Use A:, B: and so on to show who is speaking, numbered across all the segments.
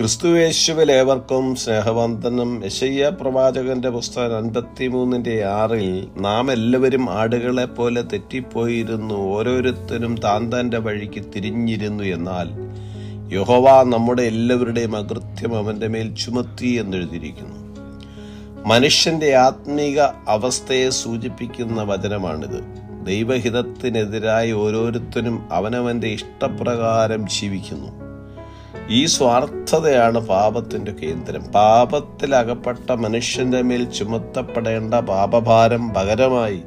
A: ക്രിസ്തുയേശുവിൽ ഏവർക്കും സ്നേഹവന്ദനം. യെശയ്യാ പ്രവാചകന്റെ പുസ്തകം 53:6 നാം എല്ലാവരും ആടുകളെ പോലെ തെറ്റിപ്പോയിരുന്നു, ഓരോരുത്തരും താൻ്റെ വഴിക്ക് തിരിഞ്ഞിരുന്നു. എന്നാൽ യഹോവ നമ്മുടെ എല്ലാവരുടെയും അകൃത്യം അവന്റെ മേൽ ചുമത്തി എന്നെഴുതിയിരിക്കുന്നു. മനുഷ്യന്റെ ആത്മീക അവസ്ഥയെ സൂചിപ്പിക്കുന്ന വചനമാണിത്. ദൈവഹിതത്തിനെതിരായി ഓരോരുത്തരും അവനവന്റെ ഇഷ്ടപ്രകാരം ജീവിക്കുന്നു. ഈ സ്വാർത്ഥതയാണ് പാപത്തിന്റെ കേന്ദ്രം. പാപത്തിൽ അകപ്പെട്ട മനുഷ്യന്റെ മേൽ ചുമത്തപ്പെടേണ്ട പാപഭാരം പകരമായി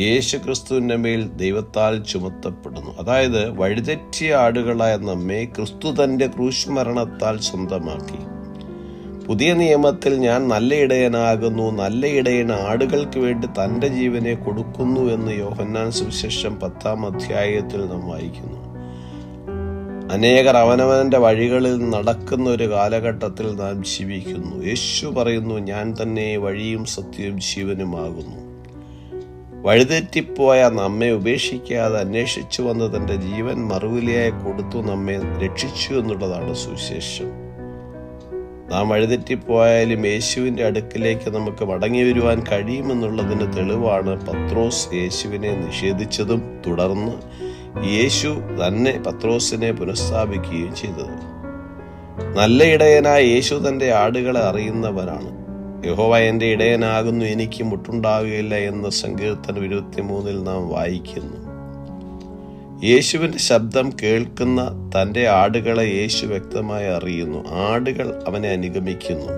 A: യേശുക്രിസ്തുവിന്റെ മേൽ ദൈവത്താൽ ചുമത്തപ്പെടുന്നു. അതായത് വഴിതെറ്റിയ ആടുകളായ നമ്മെ ക്രിസ്തു തന്റെ ക്രൂശ് മരണത്താൽ സ്വന്തമാക്കി. പുതിയ നിയമത്തിൽ ഞാൻ നല്ല ഇടയനാകുന്നു, നല്ല ഇടയൻ ആടുകൾക്ക് വേണ്ടി തന്റെ ജീവനെ കൊടുക്കുന്നു എന്ന് യോഹന്നാൻ സുവിശേഷം 10-ാം അധ്യായത്തിൽ നാം വായിക്കുന്നു. അനേകർ അവനവന്റെ വഴികളിൽ നടക്കുന്ന ഒരു കാലഘട്ടത്തിൽ നാം ജീവിക്കുന്നു. യേശു പറയുന്നു, ഞാൻ തന്നെ വഴിയും സത്യവും ജീവനുമാകുന്നു. വഴിതെറ്റിപ്പോയ നമ്മെ ഉപേക്ഷിക്കാതെ അന്വേഷിച്ചു വന്ന് തന്റെ ജീവൻ മറുവിലയായി കൊടുത്തു നമ്മെ രക്ഷിച്ചു എന്നുള്ളതാണ് സുവിശേഷം. നാം വഴിതെറ്റിപ്പോയാലും യേശുവിന്റെ അടുക്കിലേക്ക് നമുക്ക് മടങ്ങി വരുവാൻ കഴിയുമെന്നുള്ളതിന് തെളിവാണ് പത്രോസ് യേശുവിനെ നിഷേധിച്ചതും തുടർന്ന് യേശു തന്നെ പത്രോസിനെ പുനഃസ്ഥാപിക്കുകയും ചെയ്തത്. നല്ല ഇടയനായ യേശു തന്റെ ആടുകളെ അറിയുന്നവനാണ്. യഹോവ എന്റെ ഇടയനാകുന്നു, എനിക്ക് മുട്ടുണ്ടാകുകയില്ല എന്ന് സങ്കീർത്തനം 23 നാം വായിക്കുന്നു. യേശുവിന്റെ ശബ്ദം കേൾക്കുന്ന തന്റെ ആടുകളെ യേശു വ്യക്തമായി അറിയുന്നു. ആടുകൾ അവനെ അനുഗമിക്കുന്നു.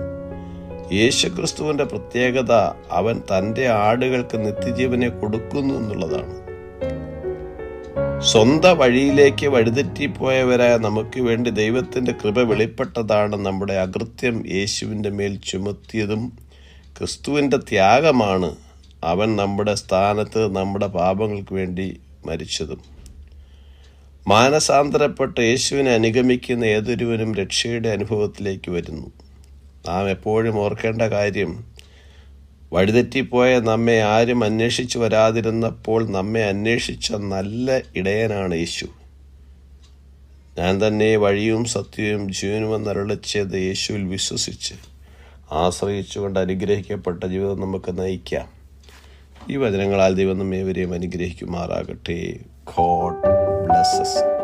A: യേശുക്രിസ്തുവിന്റെ പ്രത്യേകത അവൻ തന്റെ ആടുകൾക്ക് നിത്യജീവനെ കൊടുക്കുന്നു എന്നുള്ളതാണ്. സ്വന്തം വഴിയിലേക്ക് വഴിതെറ്റിപ്പോയവരായ നമുക്ക് വേണ്ടി ദൈവത്തിന്റെ കൃപ വെളിപ്പെട്ടതാണ്. നമ്മുടെ അകൃത്യം യേശുവിന്റെ മേൽ ചുമത്തിയതും ക്രിസ്തുവിന്റെ ത്യാഗമാണ്. അവൻ നമ്മുടെ സ്ഥാനത്ത് നമ്മുടെ പാപങ്ങൾക്ക് വേണ്ടി മരിച്ചതും. മാനസാന്തരപ്പെട്ട് യേശുവിനെ അനുഗമിക്കുന്ന ഏതൊരുവനും രക്ഷയുടെ അനുഭവത്തിലേക്ക് വരുന്നു. നാം എപ്പോഴും ഓർക്കേണ്ട കാര്യം, വഴിതെറ്റിപ്പോയ നമ്മെ ആരും അന്വേഷിച്ചു വരാതിരുന്നപ്പോൾ നമ്മെ അന്വേഷിച്ച നല്ല ഇടയനാണ് യേശു. ഞാൻ തന്നെ വഴിയും സത്യവും ജീവനുമെന്ന് അരുളിച്ചത് യേശുവിൽ വിശ്വസിച്ച് ആശ്രയിച്ചുകൊണ്ട് അനുഗ്രഹിക്കപ്പെട്ട ജീവിതം നമുക്ക് നയിക്കാം. ഈ വചനങ്ങളാൽ ദൈവം നമ്മെ ഏവരെയും അനുഗ്രഹിക്കുമാറാകട്ടെ. God bless us.